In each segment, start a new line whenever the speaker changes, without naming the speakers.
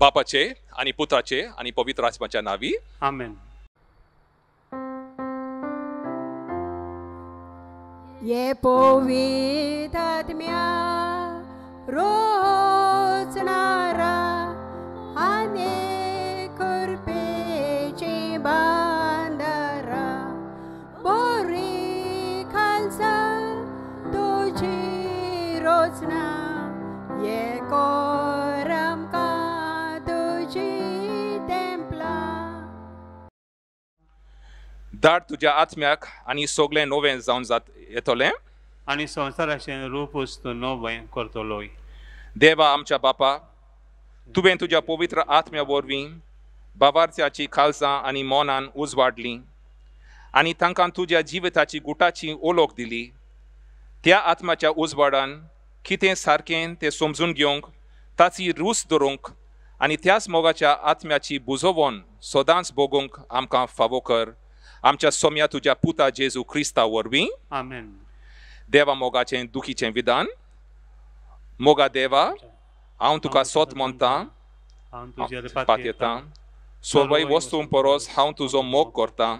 बापाचे आणि पुत्राचे आणि पवित्र आत्म्याच्या नावी
आमेन.
ये पवित्र आत्म्या रोचणारा आणि कृपेची बांधारा बोरी खालसा तुझी रोचना ये कोरम का तुझी टेम्पला
दाट तुझ्या आत्म्याक आणि सगळे नवे जावन जात येतले
आणि संसाराचे रूपूस तू नवे करतलोय.
देवा आमच्या बापा तुवें तुझ्या पवित्र आत्म्या वरवीं बावार्थ्याची खालसां आनी मोनान उजवाडली आनी तांकां तुज्या जिविताची गुटाची ओळख दिली. त्या आत्म्याच्या उजवाडान कितें सारकें तें समजून घेवंक ताची रूच धरूंक आनी त्याच मोगाच्या आत्म्याची बुजोवण सदांच भोगूंक आमकां फावो कर. आमच्या सोम्या तुज्या पुता जेजू क्रिस्ता वरवीं
आमेन.
देवा मोगाचें दुखीचें विधान. मोगा देवा हांव तुका सोत म्हणटां
हांव तुजेर
पात येतां. सगळ्या वस्तूं परस हांव तुजो मोग करतां.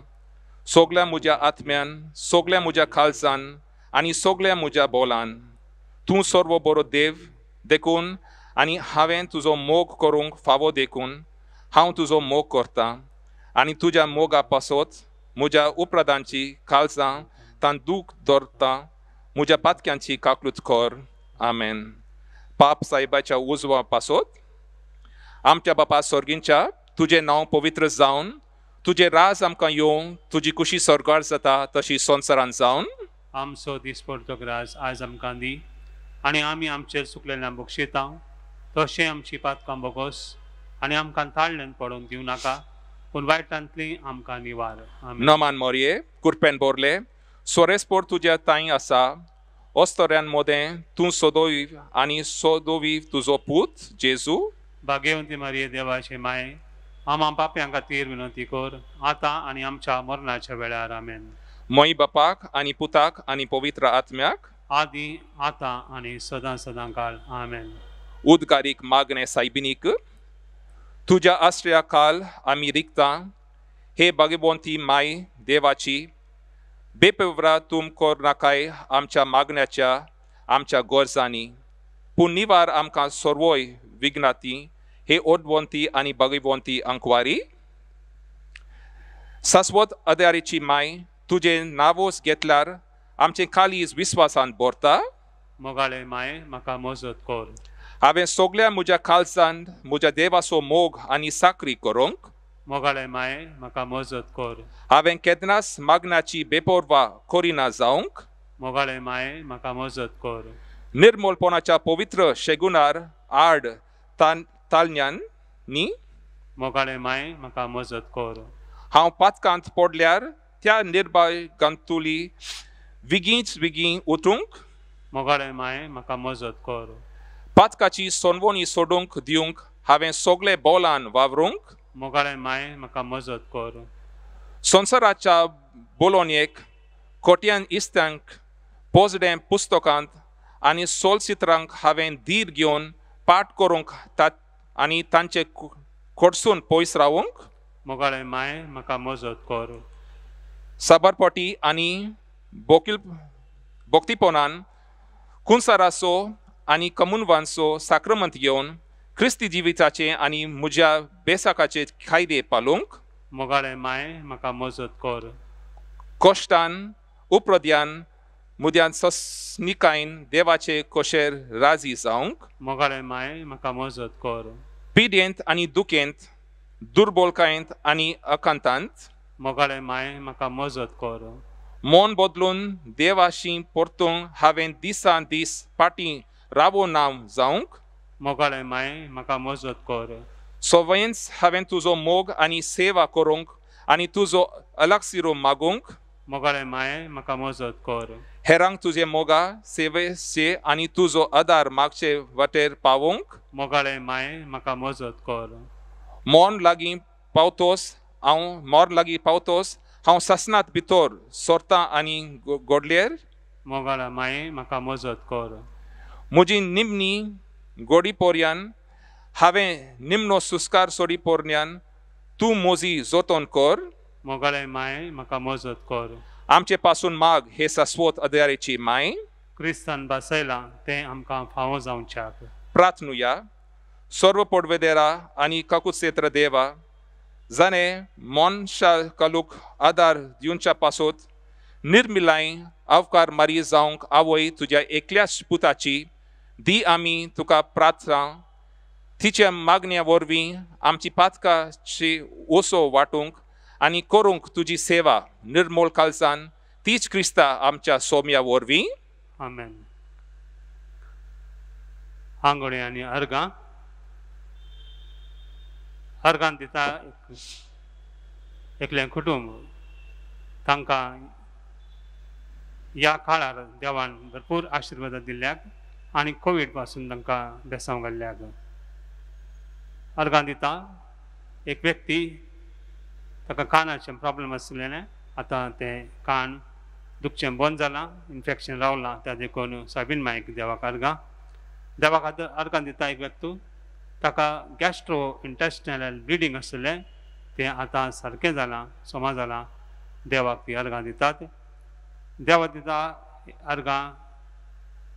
सगळ्या म्हज्या आत्म्यान सगळ्या म्हज्या खालसान आनी सगळ्या म्हज्या बोलान तूं सर्व बरो देव देखून आनी हांवें तुजो मोग करूंक फावो देखून हांव तुजो मोग करतां आनी तुज्या मोगा पासत म्हज्या उपरादांची खालसां तान दूख दवरता. म्हज्या पातक्यांची काकलूत कर. आमेन. पाप साहेबाच्या उजवा पासत आमच्या बापा सर्गींच्या तुजें नांव पवित्र जावन तुजें राज आमकां येवं. तुजी कुशी सरकार जाता तशी संवसारांत जावन
आमचो दिसपडतो ग्रास आज आमकां दी आनी आमी आमचेर चुकलेल्यांक बक्षिता तशें आमची पातकां बोगोस आनी आमकां ताळ्ळेन पडोवंक दिवं नाका पूण वायटांतली आमकां निवार. आमेन.
नमान मोरये कुरपेन बोरले सोरेस्पोर तुज्या ताई आसा ओस्तोऱ्यान मोदें तूं सोदोवी आनी सोदोवी तुजो पूत जेजू.
भाग्यवंती मारये देवाचे माये आमा पाप्यां खातीर विनंती कर आतां आनी आमच्या मरणाच्या वेळार. आमेन.
मोई बापाक आनी पुताक आनी पवित्र आत्म्याक
आदी आतां आनी सदां सदां काळ. आमेन.
उदकारीक मागणे सायबिनीक तुज्या आश्रया काल आमी रिकतां. हे भाग्यवंती माय देवाची बेपवित्रा तुम कर नाकाय आमच्या मागण्याच्या आमच्या गरजांनी पूण निवार आमकां सर्वय विघ्नाती. हे ओडवंती आनी भाग्यवंती अंकवारी शाश्वत आदारीची माय तुजें नावोस घेतल्यार आमचें कालीज विस्वासान भरता.
मोगाळे माये म्हाका मजत कर.
हांवें सगळ्या म्हज्या खालसान म्हज्या देवाचो मोग आनी साकरी करूंक.
मोगाळे माये म्हाका मजत कर.
हांवें केन्नाच मागण्याची बेपरवा करिना जावंक.
मोगाळे माये म्हाका मजत कर.
निर्मलपणाच्या पवित्र शेगुणार आड तालन्यान न्ही.
मोगाळे माये म्हाका मजत कर.
हांव पातकांत पडल्यार त्या निर्भय गंतुली विगींच विगीं उठूंक.
मोगाळे माये म्हाका मजत कर.
पातकाची सोनवणी सोडूंक दिवंक हांवें सगळे बोलान वावरूंक.
मोगाळे माये म्हाका मजत कर.
संवसाराच्या बोलोनयेक कोट्यान इस्त्यांक पोजडें पुस्तकांत आनी सोलचित्रांक हांवें धीर घेवन पाठ करूंक आनी तांचे कडसून पयस रावूंक.
मोगाळे माये म्हाका मजत कर.
साबरपटी आनी भोक्तीपणान कुंसाराचो आनी कमुनवांचो साक्रमंत घेवन क्रिस्ती जिविताचे आनी म्हज्या बेसाकाचे कायदे पालूंक.
मोगाळे माये म्हाका मजत कर.
कोश्टान उपरद्यान मुद्यान सस्निकायन देवाचे कोशेर राजी जावंक.
मोगाळे माये म्हाका मजत कर.
पिडेंत आनी दुखेंत दुर्बलकायेंत आनी अकांतांत
मोगाळे माये म्हाका मजत कर.
मोन बदलून देवाशी परतूंक हांवें दिसान दीस फाटीं रावो नांव जावंक.
मोगाळे माये म्हाका मजत कर.
सवयेंच हांवें तुजो मोग आनी सेवा करूंक आनी तुजो अलक्षिरो मागूंक.
मोगाळे माये म्हाका मजत कर.
हेरांक तुजे मोगा सेवेचे आनी तुजो आदार मागचे वाटेर पावोंक.
मोगाळे माये म्हाका मजत कर.
मोर लागीं पावतोस हांव ससनात भितर सोरतां आनी गोडलेर.
मोगाळे माये म्हाका मजत कर.
म्हजी निमणी गोडी पोरयान हांवें निमणो सुस्कार सोडी पोरन्यान तूं मोजी जोतोन कर.
मोगाळे माय म्हाका मजत कर.
आमचे पासून माग हे शाश्वत अध्यायाची माय.
क्रिस्तान बसयला ते आमकां फावो जावच्याक.
प्रार्थनुया. सर्व पोडवेदेरा आनी काकुत्सेत्र देवा, जाणे मनशा कालूक आदार दिवच्या पासोत निर्मिलाय अवकार मारी जावंक आवय तुज्या एकल्याच पुताची दी आमी तुका प्रार्थना. तिच्या मागण्या वरवीं आमची पातकाची ओसो वाटूंक आनी करूंक तुजी सेवा निर्मोल कालसान तीच क्रिस्ता आमच्या सोम्या वरवीं.
आमेन. आंगोडे आनी अर्गां. अर्गां दिता एकलें कुटुंब तांकां ह्या काळार देवान भरपूर आशिर्वाद दिल्ल्याक आनी कोवीड पासून तांकां बेसांव घाल्ल्याक. अर्गां दिता एक व्यक्ती ताका कानाचे प्रॉब्लेम आसलेले, आतां तें कान दुखचें बंद जालां, इन्फेक्शन रावलां, त्या देखून सायबीन मायक देवाक अर्गां. देवाक अर्गां दिता एक व्यक्ती ताका गॅस्ट्रो इंटेस्टिनल ब्लिडींग आसलें तें आतां सारकें जालां, सोमा जालां. देवाक ती अर्गां दितात. देवा दिता अर्गां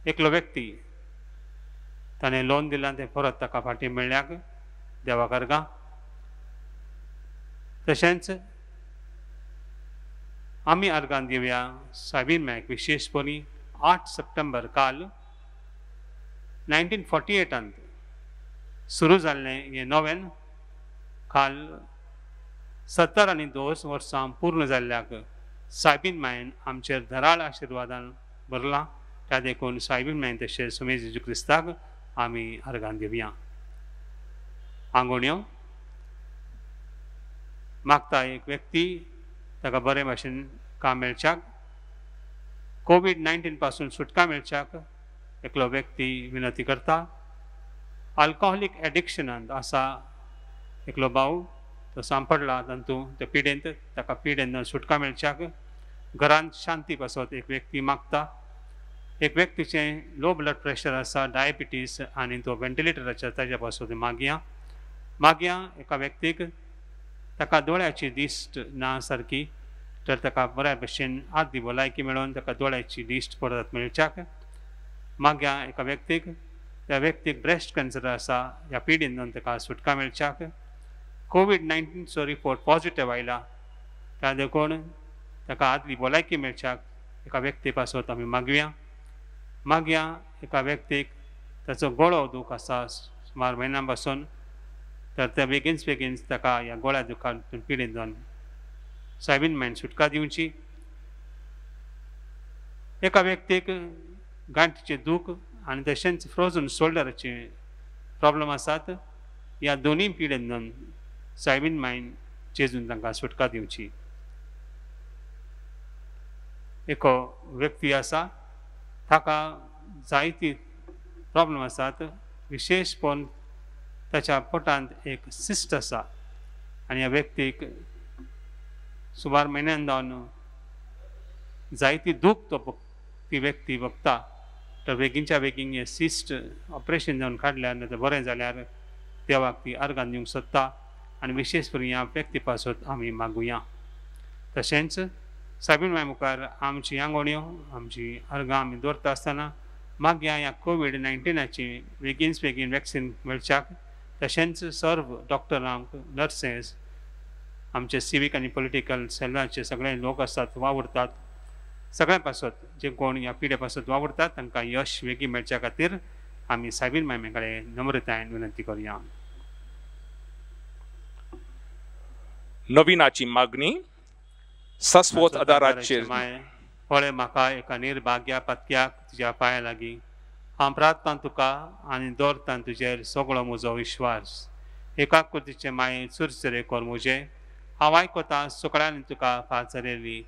एकलो व्यक्ती ताणें लोन दिलां तें परत ताका फाटीं मेळ्ळ्याक. देवाक अर्गां. तशेंच आमी अर्गां दिवया सायबीन मायक विशेशपणी 8 सप्टेंबर काल 1948 सुरू जाल्लें हें नोवेन काल 70 आनी 2 वर्सां पूर्ण जाल्ल्याक सायबीन मायन आमचेर धराळ आशिर्वादान भरलां. त्या देखून सायबीन मायन तशेंच सुमे जेजू क्रिस्ताक आमी अर्गां दिवया. आंगोण्यो. मागता एक व्यक्ती ताका बरे भाशेन काम मेळच्याक, कोविड-19 पासून सुटका मेळच्याक एकलो व्यक्ती विनंती करता. अल्कोहोलीक एडिक्शनांत आसा एकलो भाव, तो सांपडला तातूंत ते पिडेंत, ताका पिडेंत सुटका मेळच्याक घरांत शांती पासत एक व्यक्ती मागता. एक व्यक्तीचें लो ब्लड प्रेशर आसा, डायबिटीज आनी तो वेंटिलेटराचेर ताच्या पासून मागया एका व्यक्तीक ताका दोळ्याची दिश्ट ना सारकी, तर ताका बऱ्या भशेन आदी भलायकी मेळोवन ताका दोळ्याची दिश्ट परत मेळच्याक. मागया एका व्यक्तीक, त्या व्यक्तीक ब्रेस्ट कॅन्सर आसा, ह्या पिडेंत ताका सुटका मेळच्याक. कोविड-19चो रिपोर्ट पॉझिटिव्ह आयला, त्या देखून ताका आदली भलायकी मेळच्याक एका व्यक्ती पासत आमी मागया एका व्यक्तीक ताचो गळो दूख आसा सुमार म्हयन्या पासून, तर ते बेगीन ताका ह्या गळ्या दुखांतून पिडेंत जावन सायबीन मायन सुटका दिवची. एका व्यक्तीक गांठीचें दूख आनी तशेंच फ्रोजन शोल्डराचे प्रॉब्लेम आसात, ह्या दोनूय पिडेंत जावन सायबीन मायन जेजून तांकां सुटका दिवची. एको व्यक्ती आसा ताका जायती प्रॉब्लेम आसात, विशेशपण ताच्या पोटांत एक सिस्ट आसा आनी ह्या व्यक्तीक सुमार म्हयन्यान जावन जायती दूख ती व्यक्ती भोगता, तर बेगीनच्या बेगीन हे सिस्ट ऑपरेशन जावन काडल्यार तें बरें जाल्यार देवाक ती अर्गां दिवंक सोदता आनी विशेश करून ह्या व्यक्ती पासत आमी मागुया. तशेंच सायबीन माय मुखार आमची आंगोण्यो, आमची अर्गां आमी दवरता आसतना मागया ह्या कोविड-19ची बेगीन वॅक्सीन मेळच्याक. तशेंच सर्व डॉक्टरांक, नर्सेस, आमचे सिवीक आनी पॉलिटिकल सेलाचे सगळे लोक आसात, वावुरतात, सगळ्या पासत जे कोण ह्या पिडे पासत वावुरतात तांकां यश बेगीन मेळच्या खातीर आमी सायबीन मायमे कडेन नम्रतायेन विनंती करुया.
नविनाची मागणी. शाश्वत आदाराचेर
माय, पळय म्हाका एका निर्भाग्या पत्क्याक तुज्या पांया लागीं. हांव प्रार्थना तुका आनी दवरता तुजेर सगळो म्हजो विश्वास. एका कृतीचे माये चुरचुरे कर म्हजे. हांव आयकता सगळ्यांनी तुका पाचरेली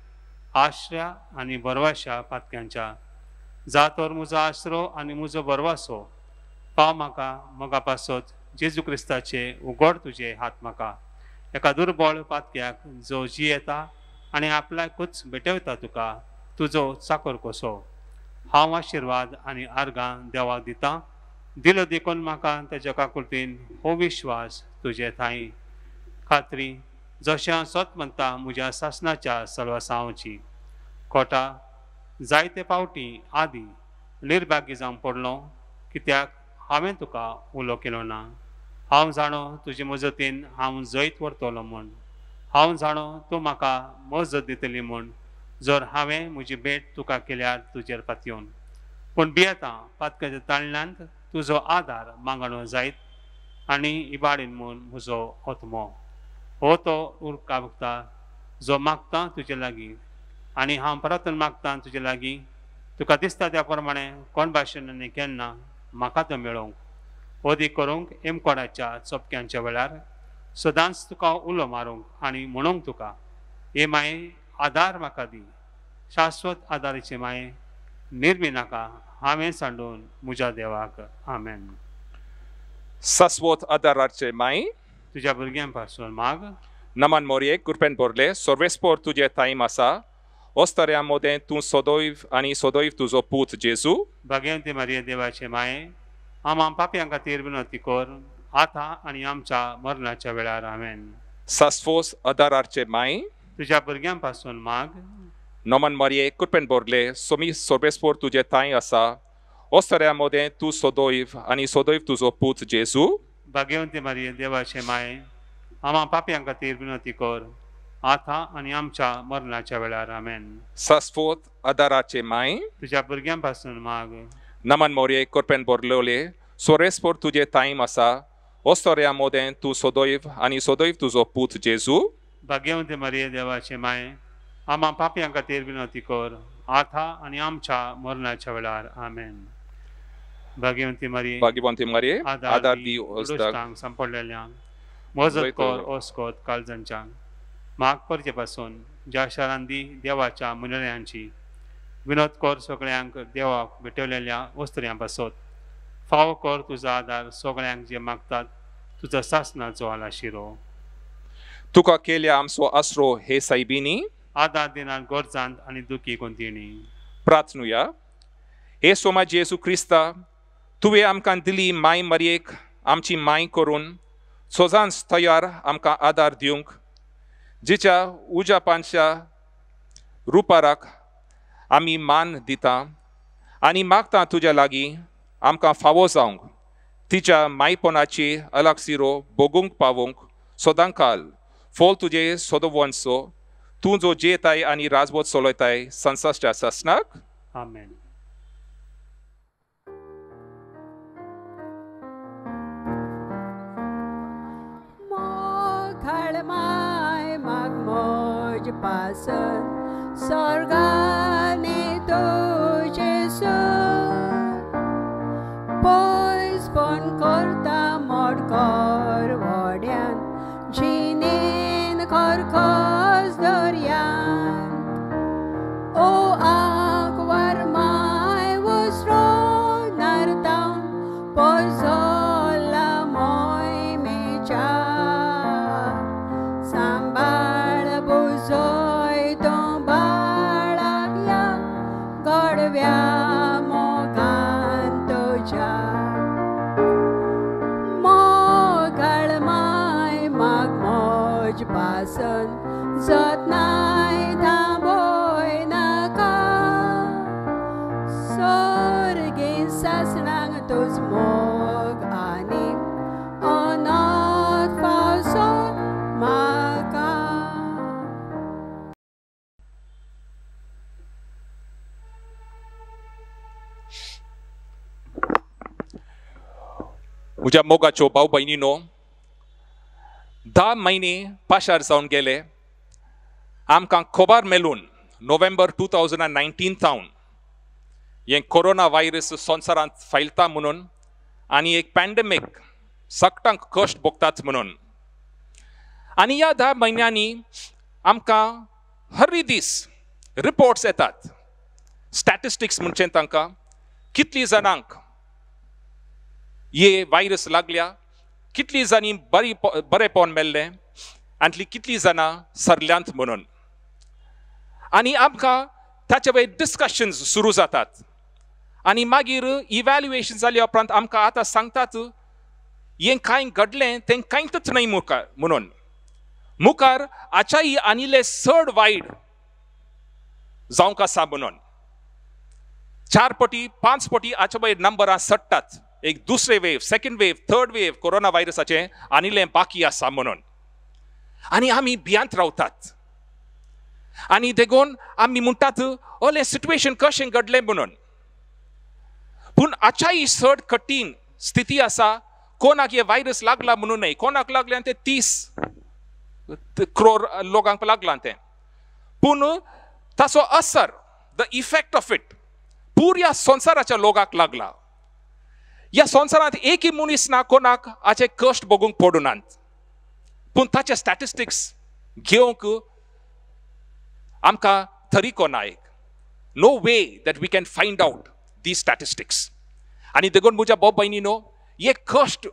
आश्र्या आनी बरवाशा पातक्यांच्या. जातोर म्हजो आसरो आनी म्हजो बरवासो. पाव म्हाका मोगा पासत जेजू क्रिस्ताचे उगड तुजे हात म्हाका. एका दुर्बळ पातक्याक जो जियेता आनी आपल्याकूच भेटवता तुका तुजो चाकर कसो. हांव आशिर्वाद आनी आर्गां देवाक दितां. दिलो देखून म्हाका तेच्या काकुळटीन हो विश्वास तुजे थंय खात्री जशें हांव सत म्हणटा म्हज्या सासणाच्या सलवासांवची कोटा जायते फावटी आदी निर्भागी जावंक पडलो कित्याक हांवें तुका उलो केलो ना हांव जाणो तुजे मजतीन हांव जैत व्हरतलो म्हूण हांव जाणो तूं म्हाका मजत दितली म्हूण जर हांवें म्हजी भेट तुका केल्यार तुजेर पातयेवन पूण भियेतां पातकाच्या ताळण्यांत तुजो आदार मागणो जायत आनी इबाडीन म्हूण म्हजो आत्मो हो तो उरका भुगता जो मागता तुजे लागीं आनी हांव परतून मागता तुजे लागीं तुका दिसता त्या प्रमाणें कोण भाशेन आनी केन्ना म्हाका तो मेळोवंक ओदी करूंक एमकोडाच्या चोपक्यांच्या वेळार सदांच तुका उलो मारूंक आनी म्हणूंक तुका हे माये आदार म्हाका दी शाश्वत आदाराचे माये निर्मी नाका हांवें सांडून म्हज्या देवाक आमेन
शाश्वत आदाराचे माई
तुज्या भुरग्यां पासून माग
naman morie kurpen borle sorvespor tuje taim asa ostaria mode tu sodoiv tuzo put Jesu
Bhagwanti मारिये देवाचे माये आम पापयां खातीर विनंती कर आता आनी आमच्या मरणाच्या वेळार आमेन
शाश्वत आदाराचे माई
तुज्या भुरग्यां पासून माग
naman morie kurpen borle sorvespor tuje taim asa ostaria mode tu sodoiv tuzo put Jesu
Bhagwanti मारिये देवाचे माये आम पापयां खातीर विनंती कर आता आनी आमच्या मरणाच्या वेळार आमेन
शाश्वत आदाराचे माई
तुज्या भुरग्यां पासून माग
naman morie kurpen borlole sorvespor tuje taim asa ostaria mode tu sodoiv tuzo put Jesu
Bhagwanti मारिये देवाचे माये आम पापयां खातीर विनंती कर आता आनी आमच्या मरणाच्या वेळार आमेन भगवंती मारिये
Bhagavante Marie आदार दी ओसदाक
संपडलेल्यांक मजत कर ओस्कोत काळजांच्या माग परचे पासून ज्या शारांत दी देवाच्या मुनऱ्यांची विनोद कर सगळ्यांक देवाक भेटवलेल्या वस्त्र्यां पासत फावो कर तुजो आदार सगळ्यांक जे मागतात तुजो सासणाचो आला शिरो
तुका केल्या आमचो आसरो हे सायबिनी
आदार दिनार गरजांत आनी दुखी कोंतिणी
प्रार्थनुया हे सोमा जेजू क्रिस्ता तुवें आमकां दिली माय मरयेक आमची माय करून सोजांच तयार आमकां आदार दिवंक जिच्या उजापांच्या रुपाराक आमी मान दिता आनी मागता तुज्या लागीं आमकां फावो जावंक तिच्या मायपणाची अलगसिरो बोगूंक पावूंक सोदांकाल फोल तुजे सोदवंचो तूं जो जेताय आनी राजवट चलयताय संसारच्या सासणाक
आमेन
Kalmai magmoj pasan sorgane tuje sun pois pon korta modkor vodyan jinin korkos dorian o akvar mai vosro nartam pozola moi mecha सांबाळ बुजोय तो बाळगया गडव्या मोगान तुझ्या मोगळ माय माग मोज पासन जतनाय थांबोय नाका सोर्गे सासणांग तुज मोग आनी अनाथ फावसो म्हाका
म्हज्या मोगाच्यो भाव भयणीनो 10 महिने पाशार जावन गेले आमकां खबर मेळून नोव्हेंबर 2019 थावन हें कोरोना व्हायरस संवसारांत फैलता म्हणून आनी एक पॅन्डेमीक सगळ्यांक कश्ट भोगतात म्हणून आनी ह्या 10 महिन्यांनी आमकां हर दीस रिपोर्ट्स येतात स्टॅटिस्टिक्स म्हणचे तांकां कितली जाणांक हे व्हायरस लागल्या कितली जाणी बरेपण मेळ्ळें आनी कितली जाणां सरल्यांत म्हणून आनी आमकां ताचे वयर डिस्कशन्स सुरू जातात आणि मागीर इव्हॅल्युएशन जाल्या उपरांत आमकां आतां सांगतात हें कांय घडलें तें कांयच न्हय मुखार म्हणून. मुखार आचाई आनिले चड वायट जावंक आसा म्हणून. 4 पटी 5 पटी हाचे वयर नंबरां सडटात. एक दुसरे wave, second wave, third wave corona व्हायरसाचें आनिलें बाकी आसा म्हणून. आनी आमी भियांत रावतात. आनी देखून आमी म्हणटात ओलें सिट्युएशन कशें घडलें म्हणून. पूण आचाई चड कठीण स्थिती आसा. कोणाक हे व्हायरस लागला म्हणून न्हय. कोणाक लागलें तें 30 करोड लोकांक लागलां तें. पूण ताचो असर, द इफेक्ट ऑफ इट पुऱ्या संवसाराच्या लोकांक लागला. ह्या संवसारांत एकय मनीस ना कोणाक हाचे कश्ट भोगूंक पडुनात. पूण ताचे स्टॅटिस्टिक्स घेवंक आमकां तरीको ना. No way that we can find out the statistics. आनी देखून म्हज्या भाव भयणीनो, हे कश्ट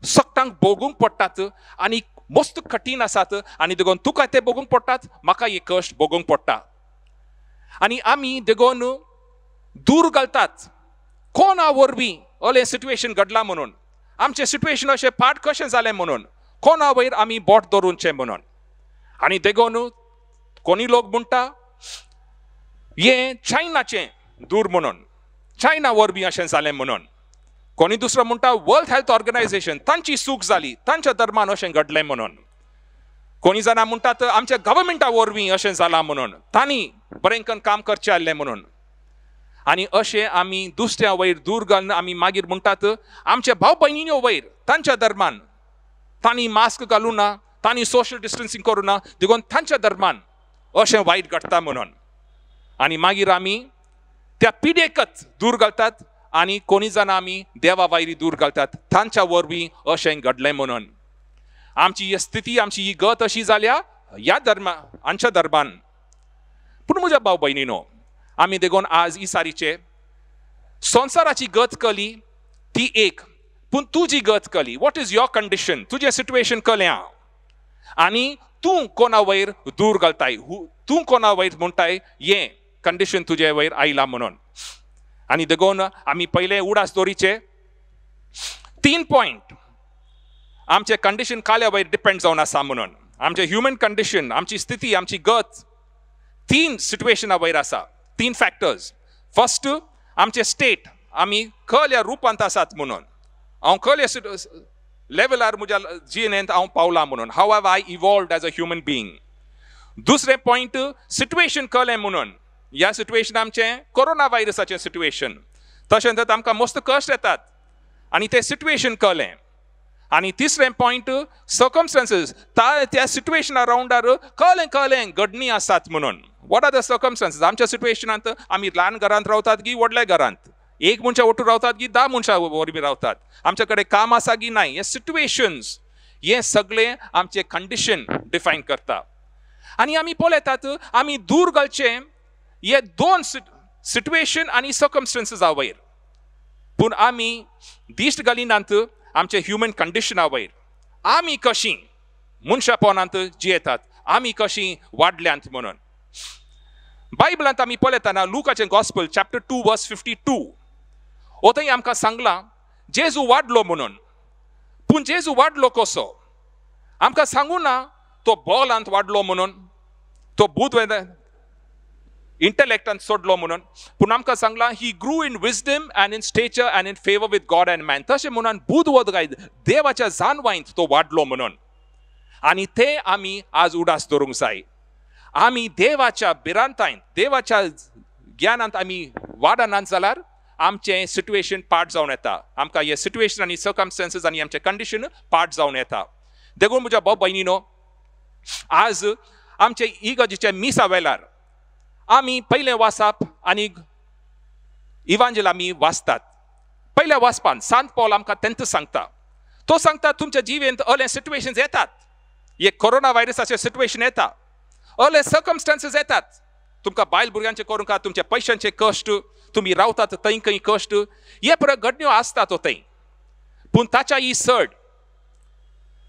सगळ्यांक भोगूंक पडटात आनी मस्त कठीण आसात. आनी देखून तुका ते भोगूंक पडटात, म्हाका हे कश्ट भोगूंक पडटा. आनी आमी देखून दूर घालतात कोणा वरवीं ओलें सिट्युएशन घडलां म्हणून. आमचें सिट्युएशन अशें पाड कशें जालें म्हणून कोणा वयर आमी बोट दवरूनचें म्हणून. आनी देखून कोणी लोक म्हणटा हें चायनाचें दूर म्हणून, चायना वरवीं अशें जालें म्हणून. कोणी दुसरो म्हणटा वर्ल्ड हेल्थ ऑर्गनायझेशन तांची चूक जाली, तांच्या धर्मान अशें घडलें म्हणून. कोणी जाणां म्हणटात आमच्या गव्हर्मेंटा वरवीं अशें जालां म्हणून, तांणी बरें करून काम करचें आसलें म्हणून. आनी अशें आमी दुसऱ्या वयर दूर घालून आमी मागीर म्हणटात आमच्या भाव भयणींनी वयर तांच्या धर्मान तांणी मास्क घालूं ना, तांणी सोशल डिस्टन्सिंग करूं ना, देखून तांच्या धर्मान अशें वायट घडटा म्हणून. आनी मागीर आमी त्या पिडेकच दूर घालतात आनी कोणी जाणां आमी देवा वयरी दूर घालतात तांच्या वरवीं अशें घडलें म्हणून. आमची ही स्थिती, आमची ही गत अशी जाल्या ह्या आमच्या धर्मान. पूण म्हज्या भाव भयणीनो, आमी देखून आज इसारीचे संवसाराची गत कली ती एक, पूण तुजी गत कली. What is your condition? तुजें सिट्युएशन कळ्ळें हांव. आनी तूं कोणा वयर दूर घालताय, तूं कोणा वयर म्हणटाय हें कंडिशन तुजे वयर आयलां म्हणून. आनी देखून आमी पयले उडास दोरीचे 3 पॉयंट आमचे कंडिशन काल्या वयर डिपेंड जावन आसा म्हणून. आमचे ह्युमन कंडिशन, आमची स्थिती, आमची गत 3 सिट्युएशना वयर आसा. 3 फॅक्टर्स. फर्स्ट आमचे स्टेट, आमी खंयल्या रुपांत आसात म्हणून. हांव खंयल्या लेवलार म्हज्या जिणेंत हांव पावलां म्हणून. How have I evolved as a human being. दुसरें पॉयंट सिट्युएशन कळ्ळें म्हणून. ह्या सिट्युएशन आमचें कोरोना व्हायरसाचें सिट्युएशन. तशें तर आमकां मस्त कश्ट येतात आनी तें सिट्युएशन कळ्ळें. आनी तिसरें पॉयंट सर्कमस्टन्सीस, त्या सिट्युएशना रावंडार कळ्ळें घडणी आसात म्हणून. What are the circumstances? आमच्या सिट्युएशनांत आमी ल्हान घरांत रावतात की व्हडल्या घरांत, एक मनशा वटून रावतात की 10 मनशां वरवीं रावतात, आमच्या कडेन काम आसा की नाही, हे सिट्युएशन्स हे सगळें आमचें कंडिशन डिफायन करता. आनी आमी पळयतात आमी दूर घालचें हे 2 सिट्युएशन आनी सर्कमस्टन्सीसा वयर. पूण आमी दिश्ट घालिनात आमच्या ह्युमन कंडिशना वयर. आमी कशीं मनशापणांत जियेतात, आमी कशीं वाडल्यांत म्हणून. बायबलांत आमी पळयतना लुकाचें गॉस्पल चॅप्टर 2 वर्स 52 थंय आमकां सांगलां जेजू वाडलो म्हणून. पूण जेजू वाडलो कसो? आमकां सांगूं ना तो बॉलांत वाडलो म्हणून, तो बूद इंटलेक्टांत सोडलो म्हणून. पूण आमकां सांगलां he grew in wisdom and in stature and in favour with God and man. तशें म्हणून बूद वोदगायत देवाच्या जानवायंत तो वाडलो म्हणून. आनी ते आमी आज उडास दवरूंक जाय. आमी देवाच्या बिरांतायंत, देवाच्या ज्ञानांत आमी वाडनात जाल्यार आमचें सिट्युएशन पाड जावन येता. आमकां हे सिट्युएशन आनी सर्कमस्टन्सीस आनी आमचें कंडिशन पाड जावन येता. देखून म्हज्या भाव भयणीनो, आज आमचे इगर्जेच्या मिसा वेळार आमी पयलें वाचप आनी इवांजल आमी वाचतात. पयल्या वाचपान सांत पौल आमकां तेंच सांगता. तो सांगता तुमच्या जिवेंत असले सिट्युएशन्स येतात. हे कोरोना व्हायरसाचें सिट्युएशन येता, असले सर्कमस्टन्सीस येतात. तुमकां बायल भुरग्यांचें करूंक तुमच्या पयशांचे कश्ट, तुमी रावतात थंय खंय कश्ट, हे पळय घडण्यो आसतात थंय. पूण ताच्या ही चड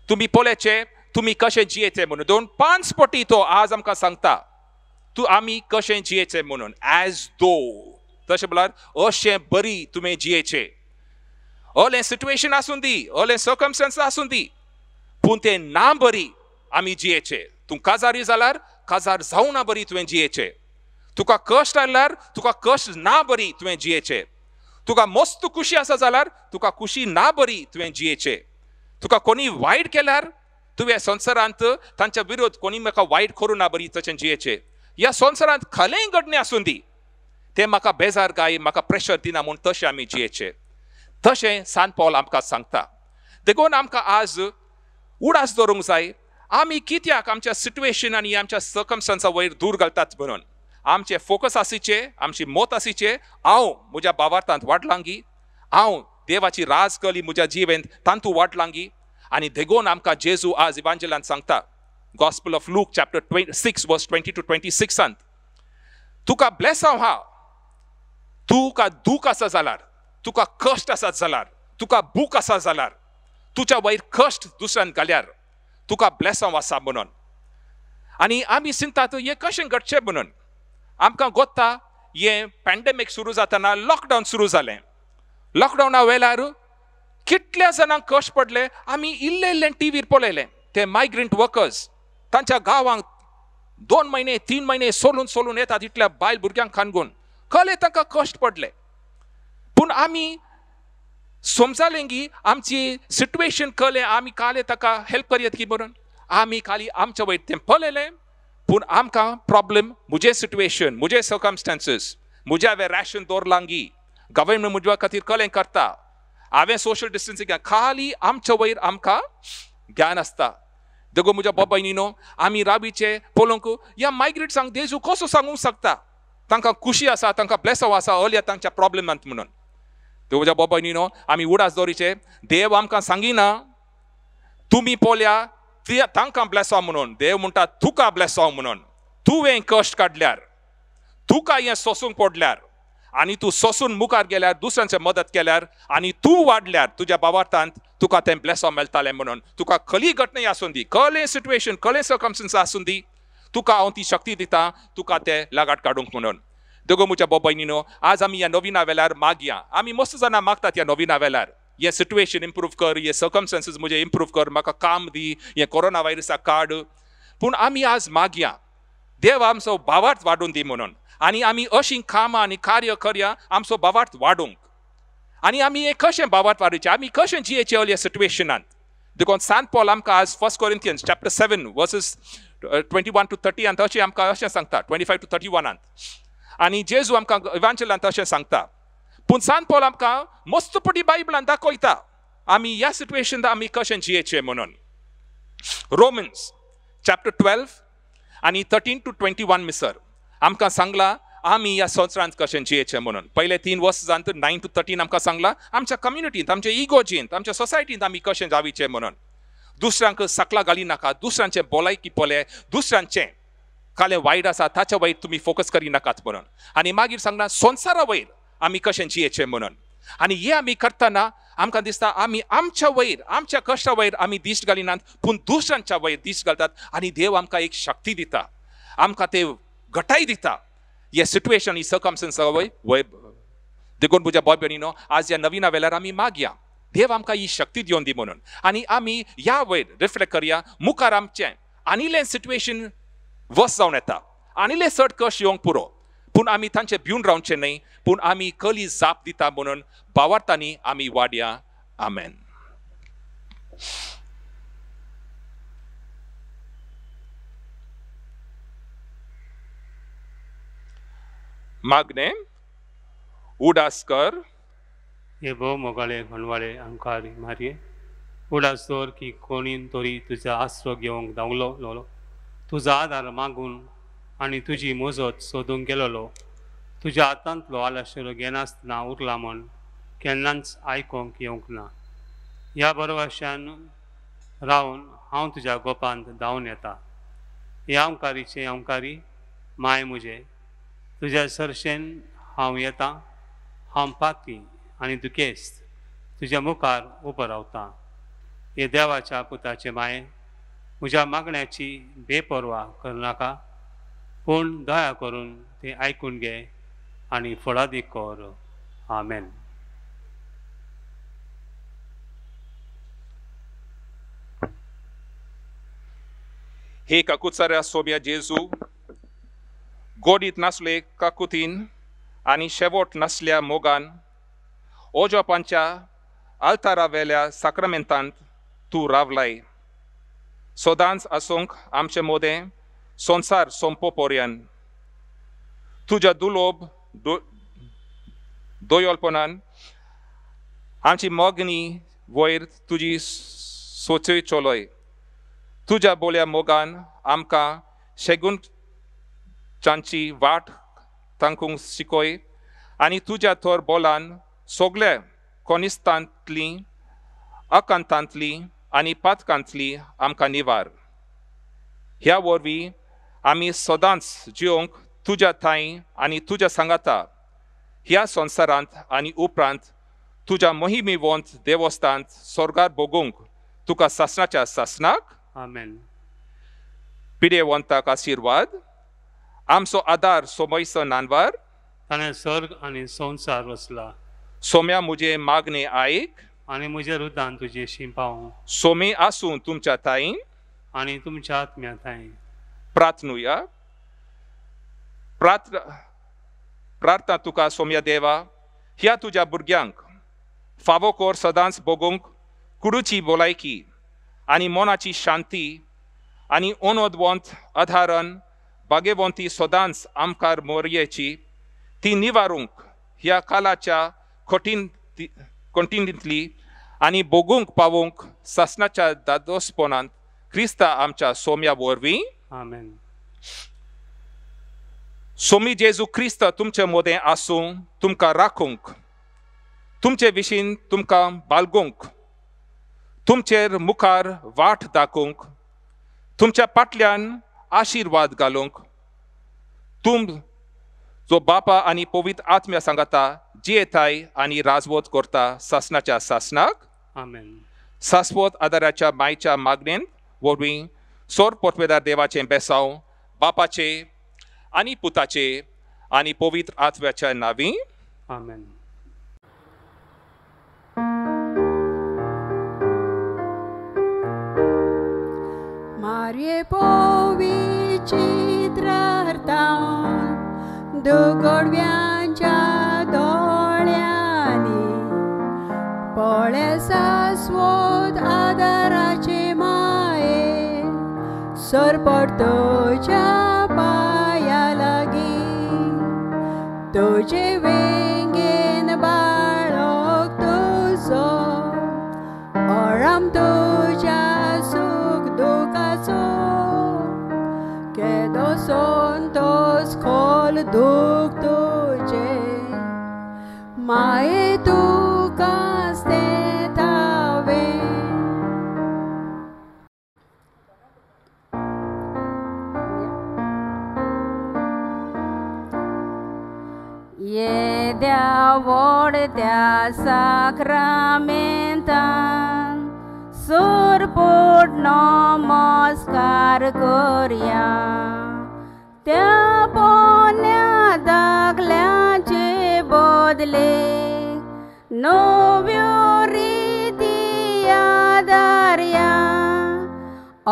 तुमी पळोवचें तुमी कशें जियेचें म्हणून. 2-5 पटी तो आज आमकां सांगता तूं आमी कशें जियेचें म्हणून. एज दो तशें म्हळ्यार अशें बरी तुवें जियेचें. ओलें सिट्युएशन आसूं दी, ओलें सर्कमस्टन्स आसूं दी, पूण तें ना बरी आमी जियेचें. तूं काजारी जाल्यार काजार जावं ना बरी तुवें जियेचें. तुका कश्ट आयल्यार तुका कश्ट ना बरी तुवें जियेचें. तुका मस्त खुशी आसा जाल्यार तुका खुशी ना बरी तुवें जियेचें. तुका कोणी वायट केल्यार तुवें संवसारांत तांच्या विरोध कोणी म्हाका वायट करूं ना बरी तशें जियेचें. ह्या संवसारांत खलेंय घडणें आसूं दी, तें म्हाका बेजार गाय, म्हाका प्रेशर दिना म्हूण तशें आमी जियेचें. तशें सान पॉल आमकां सांगता. देखून आमकां आज उडास दवरूंक जाय. आमी कित्याक आमच्या सिट्युएशन आनी आमच्या सर्कमस्टन्सा वयर दूर घालतात म्हणून. आमचें फोकस आसीचें, आमची मोत आसीचें हांव म्हज्या भावार्थांत वाडलांगी, हांव देवाची राज केली म्हज्या जिवेंत तांतू वाडलांगी. आनी देगून आमकां जेजू आज इवांजलांत सांगता, गॉस्पल ऑफ लूक चॅप्टर 6 वर्स 20 to 26 तुका ब्लेसांव हा. तुका दूख आसा जाल्यार, तुका कश्ट आसात जाल्यार, तुका भूक आसा जाल्यार, तुज्या वयर कश्ट दुसऱ्यान घाल्यार तुका ब्लेसांव आसा म्हणून. आनी आमी चिंतात हें कशें घडचें म्हणून. आमकां गोत्ता हें पॅन्डेमीक सुरू जातना लॉकडावन सुरू जालें. लॉकडावना वेळार कितल्या जाणांक कश्ट पडले आमी इल्लें इल्लें टीव्हीर पळयलें. ते मायग्रंट वर्कर्स तांच्या गांवांत 2 महिने 3 महिने सोलून येतात इतल्या बायल भुरग्यांक खानगून. कळ्ळें तांकां कश्ट पडले. पूण आमी समजालें की आमची सिट्युएशन कळ्ळें, आमी काले ताका हेल्प करयत की म्हणून. आमी खाली आमच्या वयर तें पळयलें, पूण आमकां प्रॉब्लेम म्हजें सिट्युएशन, म्हजे सर्कमस्टन्सीस, म्हज्या हांवें रॅशन दवरलांगी, गव्हर्मेंट म्हज्या खातीर कळें करता, हांवें सोशल डिस्टन्सिंग खाली आमच्या वयर आमकां ज्ञान आसता. देखून म्हज्या बाबायनीनो आमी राबीचे पळोवंक ह्या मायग्रेट्सांक जेजू कसो सांगूंक शकता तांकां खुशी आसा, तांकां ब्लेसांव आसा अल्या तांच्या प्रॉब्लेमांत म्हणून. म्हज्या बाबायनीनो आमी उडास दवरीचे. देव आमकां सांगिना तुमी पळया तांकां ब्लेसांव म्हणून. देव म्हणटा तुका ब्लेसांव म्हणून. तुवें कश्ट काडल्यार, तुका हें सोसूंक पडल्यार आनी तूं सोसून मुखार गेल्यार, दुसऱ्यांचे मदत केल्यार आनी तूं वाडल्यार तुज्या भावार्थांत तुका तें ब्लेसांव मेळटालें म्हणून. तुका खली घटना आसूं दी, कळ्ळें सिट्युएशन, कळ्ळें सर्कमस्टन्स आसूं दी, तुका हांव ती शक्ती दिता तुका तें लागाट काडूंक म्हणून. देखून म्हज्या बाबायनीनो आज आमी ह्या नविना वेल्यार मागया. आमी मस्त जाणां मागतात ह्या नविना वेल्यार हें सिट्युएशन इम्प्रूव कर, हे सर्कमस्टन्सीस म्हजे इम्प्रूव कर, म्हाका काम दी, हें कोरोना व्हायरसाक काड. पूण आमी आज मागया देव आमचो भावार्थ वाडून दी म्हणून. आनी आमी अशीं कामां आनी कार्य करया आमचो भावार्थ वाडूंक. आनी आमी हें कशें भावार्थ वाडोवचें, आमी कशें जियेचें ह्या सिट्युएशनांत. देखून सान पॉल आमकां आज 1 Corinthians chapter 7 verses 21 to 30 तशें आमकां अशें सांगता, 25 to 31. आनी जेजू आमकां इवांजलांत अशें सांगता. पूण सान पॉल आमकां मस्तपटी बायबलांत दाखयता आमी ह्या सिट्युएशनांत आमी कशें जियेचें म्हणून. रोमन्स chapter 12 आनी 13 to 21 मिसर आमकां सांगला आमी ह्या संवसारांत कशें जियेचें म्हणून. पयले 3 वर्सांत 9 to 13 आमकां सांगला आमच्या कम्युनिटींत, आमच्या इगोजींत, आमच्या सोसायटींत आमी कशें जावचें म्हणून. दुसऱ्यांक सकला घाली नाका, दुसऱ्यांचें भलायकी पळय, दुसऱ्यांचें कालें वायट आसा ताच्या वयर तुमी फोकस करी नाकात म्हणून. आनी मागीर सांगला संवसारा वयर आमी कशें जियेचें म्हणून. आनी हें आमी करतना आमकां दिसता आमी आमच्या वयर, आमच्या कश्टा वयर आमी दिश्ट घालिनात, पूण दुसऱ्यांच्या वयर दिश्ट घालतात. आनी देव आमकां एक शक्ती दिता, आमकां ते घटाय दिता हे सिट्युएशन ही सर्कमस्टन्सा वयर. देखून म्हज्या बाय भयणीनो आज ह्या नविना वेल्यार आमी मागया देव आमकां ही शक्ती दिवन दी म्हणून. आनी आमी ह्या वयर रिफ्लेक्ट करया मुखार आमचें आनिलें सिट्युएशन वर्स जावन येता, आनिलें चड कश्ट येवंक पुरो, पूण आमी तांचे भिवन रावचें न्हय, पूण आमी कली जाप दिता म्हणून भावार्थांनी आमी वाडया. आमेन. मागणे उडास कर.
येबो मोगाळे घडवाळे अंकारी मारये उडास दवर की कोणीन तरी तुजा आसरो घेवंक धांवलो, तुजा आदार मागून आनी तुजी मजत सोदूंक गेलोलो, तुज्या हातांतलो आलाशिरो घेनासतना उरला म्हण केन्नाच आयकोंक येवंक ना. ह्या बरोवाशान रावन हांव तुज्या गोपांत धांवन येता. हे अंकारीचे अंकारी माय म्हजे, तुज्या सरशेन हांव येतां, हांव पाती आनी दुखेस्त तुज्या मुखार उबो रावतां. हे देवाच्या पुताचे माये, म्हज्या मागण्याची बेपरवा करनाका, पूण दया करून ते आयकून घे आनी फळादी कर. आमेन.
हे काकुचाऱ्या सोम्या जेजू, गोडीत नासले काकुतीन आणि शेवट नसल्या मोगान ओजोपांच्या आल्तारावेल्या साक्रमेंतांत तूं रावलाय. सोदांच आसूंक आमचे मोदें संसार सोंपोपर्यंत तुज्या दुलोब दोयोलपणान आमची मोगणी वयर तुजी सोचय चोलोय. तुज्या बोल्या मोगान आमकां शेगुणचांची वाट तांकूंक शिकोय आनी तुज्या थोर बोलान सोगल्या कोनिस्तांतली अकांतांतली आनी पातकांतली आमकां निवार. ह्या वरवीं आमी सदांच जिवंक तुज्या थंय आनी तुज्या सांगाता ह्या संवसारांत आनी उपरांत तुज्या मोहिमेवंत देवस्थांत स्वर्गार भोगूंक तुका सासणाच्या सासणाक.
आमेन.
पिडेवंताक आशिर्वाद. आमचो आदार सोमयसो नानवार.
ताणें सर्ग आनी संवसार वचला.
सोम्या मुजे मागणे आयक.
आनी म्हज्या हृदयान तुजी शिंपाव.
सोमे आसूं तुमच्या थायीन
आनी तुमच्या आत्म्या थंय.
प्रार्थनुया. प्रार्थना तुका सोम्या देवा ह्या तुज्या भुरग्यांक फावो कोर सदांच भोगूंक कुडूची भलायकी आनी मोनाची शांती आनी ओनोदवंत आधारण बागेवंती सदांच आमकां मोरयेची ती निवारूंक ह्या कालाच्या कठीणींतली आनी भोगूंक पावूंक सासणाच्या दादोसपणांत क्रिस्ता आमच्या सोम्या वरवीं.
आमेन.
सोमी जेजू क्रिस्त तुमचे मोदें आसूं तुमकां राखूंक, तुमचे विशीं तुमकां बाळगूंक, तुमचेर मुखार वाट दाखोवंक, तुमच्या फाटल्यान आशिर्वाद घालूंक, जो बापा आनी पवित्र आत्म्या सांगाता जियेताय आनी राजवत करता सासणाच्या सासणाक.
आमेन.
शाश्वत आदाराच्या मायेच्या मागणेंत वरवीं सोर पोटवेदार देवाचें बेसांव बापाचे आनी पुताचे आनी पवित्र आत्म्याच्या नांवीं.
आमेन.
Marie powici trartaun do godwianच्या दोळ्यांनी पळे शाश्वत आदाराचे माये सरपट तुझ्या पाया लागीं तुझे वेंगेन बाळग तुझो आराम तुझ्या सुख दुखाचो केदो संतोष खोल दुख तुझे माये तुका स्तेतावे. येद्या व्हडत्या साक्रामेंतान सुरपोट नमस्कार करया. त्या पोन्या दाखल्याचे बदले नव्यो रिती आदार्या.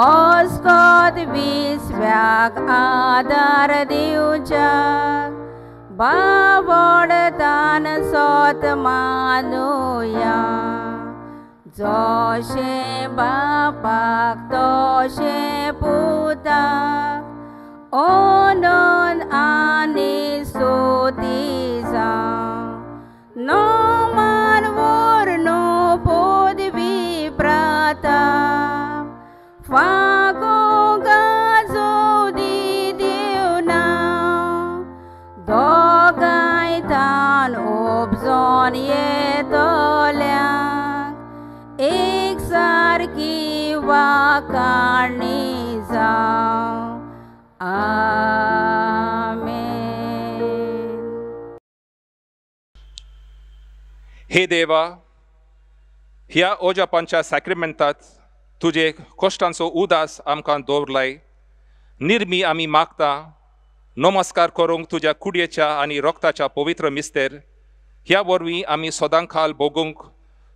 अस्कोत विस्व्याक आदार दिवच्याक बावडतान सोत मानुया. जशे बापाक तशे पुताक ओनोन आनी स्तुती जावं. नो मान वर्णो पदवी प्रताप फागो गाजो दी देवना. दोगांय तान उपजोन येतोल्याक एक सारकी वाकाणी जावं. आमेन.
हे देवा ह्या ओजापांच्या सॅक्रिमेंटांत तुजे कश्टांचो उदास आमकां दवरलाय. निर्मी आमी मागता नमस्कार करूंक तुज्या कुडयेच्या आनी रक्ताच्या पवित्र मिस्तेर ह्या वरवीं आमी सदांकाल भोगूंक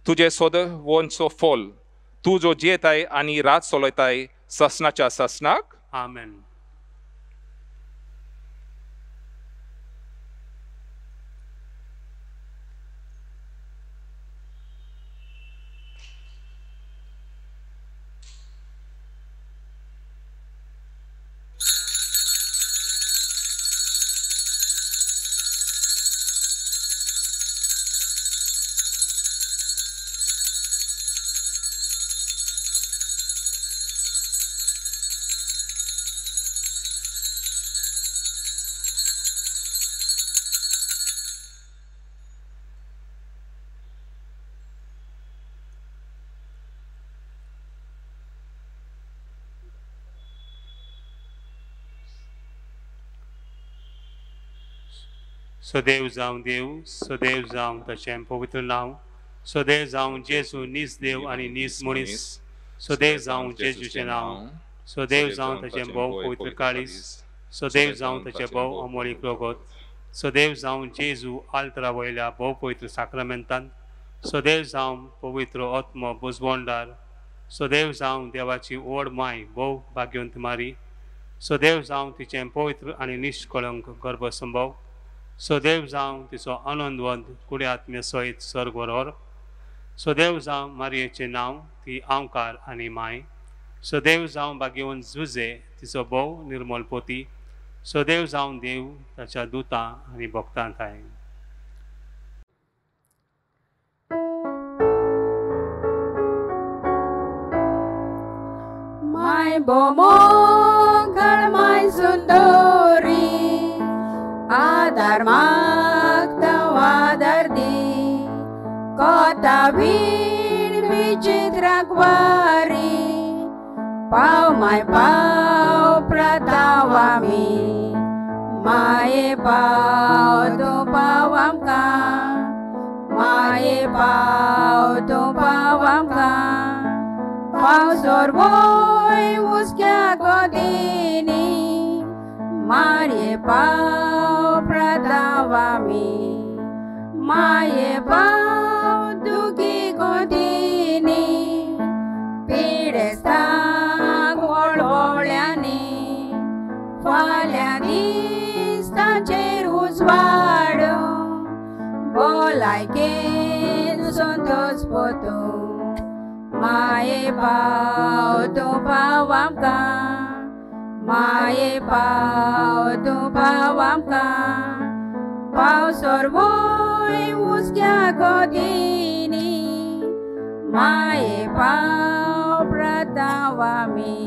तुजे सदवंचो फोल तूं जो जियेताय आनी रात चलयताय ससनाच्या ससनाक
आमेन. सदैव जावं देव, सदैव जावं ताचें पवित्र नांव, सदैव जावं जेजू नीज देव आनी नीज मनीस, सदैव जावं जेजूचें नांव, सदैव जावं ताचें भोव पवित्र काळीज, सदैव जावं ताचें भोव अमोलीक रगत, सदैव जावं जेजू आल्तरा वयल्या भोव पवित्र साक्रामेंतांत, सदैव जावं पवित्र आत्मो बुजवणदार, सदैव जावं देवाची व्हड माय भोव भाग्यवंत मारी, सदैव जावं तिचें पवित्र आनी निश्कळंक गर्भसंभव, सदैव जावं तिचो आनंदवंत कुडे आत्मे सयत सर्ग व्हरोर, सदैव जावं मारयेचें नांव ती आवकार आनी माय, सदैव जावं भाग्यवंत जुजे तिचो भोव निर्मल पोती, सदैव जावं देव ताच्या दुतां आनी भक्तांताय.
माय बोमो माय सुंदरी आधार मागता आधार दी कोता भीड विचित्राक वारी पाव माय पाव प्रताव आमी माये पाव तो पाव आमकां माये पाव तो पाव आमकां पाव सोरवोय उस्क्या गोदीनी माये पाव प्रताव आमी माये पाव दुखी गोदीनी पिडेस्तांक वळवळ्यांनी फाल्यां दीस तांचेर उजवाड भलायकेन संतोष पोतू माये पाव तूं पाव आमकां माये पाव तूं पाव आमकां पाव सोरवोय उस्क्या गोदीनी माये पाव प्रताव आमी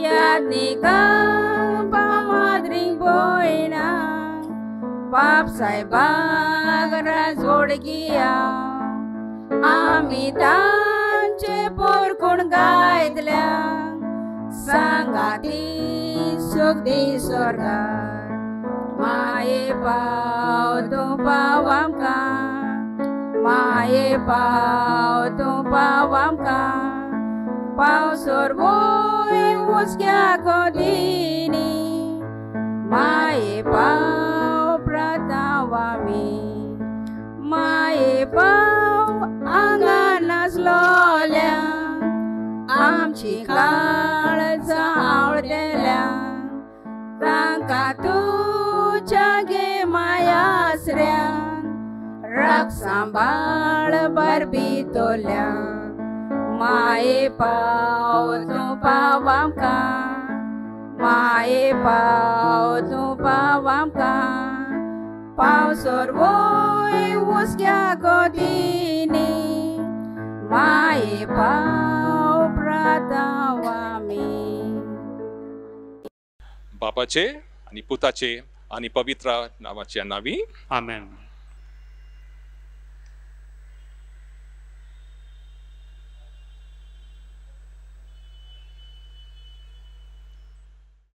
यादनिकांक पावाद्रींक भोयणा पाप सायबाक राजवड गिया आमी तांचे पोरकूण गायतल्या सांगाती सुखदी स्वर्गार माये पाव तूं पाव आमकां माये पाव तूं पाव आमकां पाव सोरवोय उस्क्या गोदीनी माये पाव प्रताव आमी माये पाव आंगार नाचलोल्या आमची काळजां आवडलेल्या तांकां तुज्या गे माया आसऱ्यान राख सांबाळ बरबितोल्या माये पाव तूं पाव आमकां माये पाव तूं पाव आमकां पाव सोरवोय उस्क्या गोदीनी माये पाव प्रताव आमी
बापाचे आणि पुताचे आणि पवित्र नावाच्या नावी
आमेन.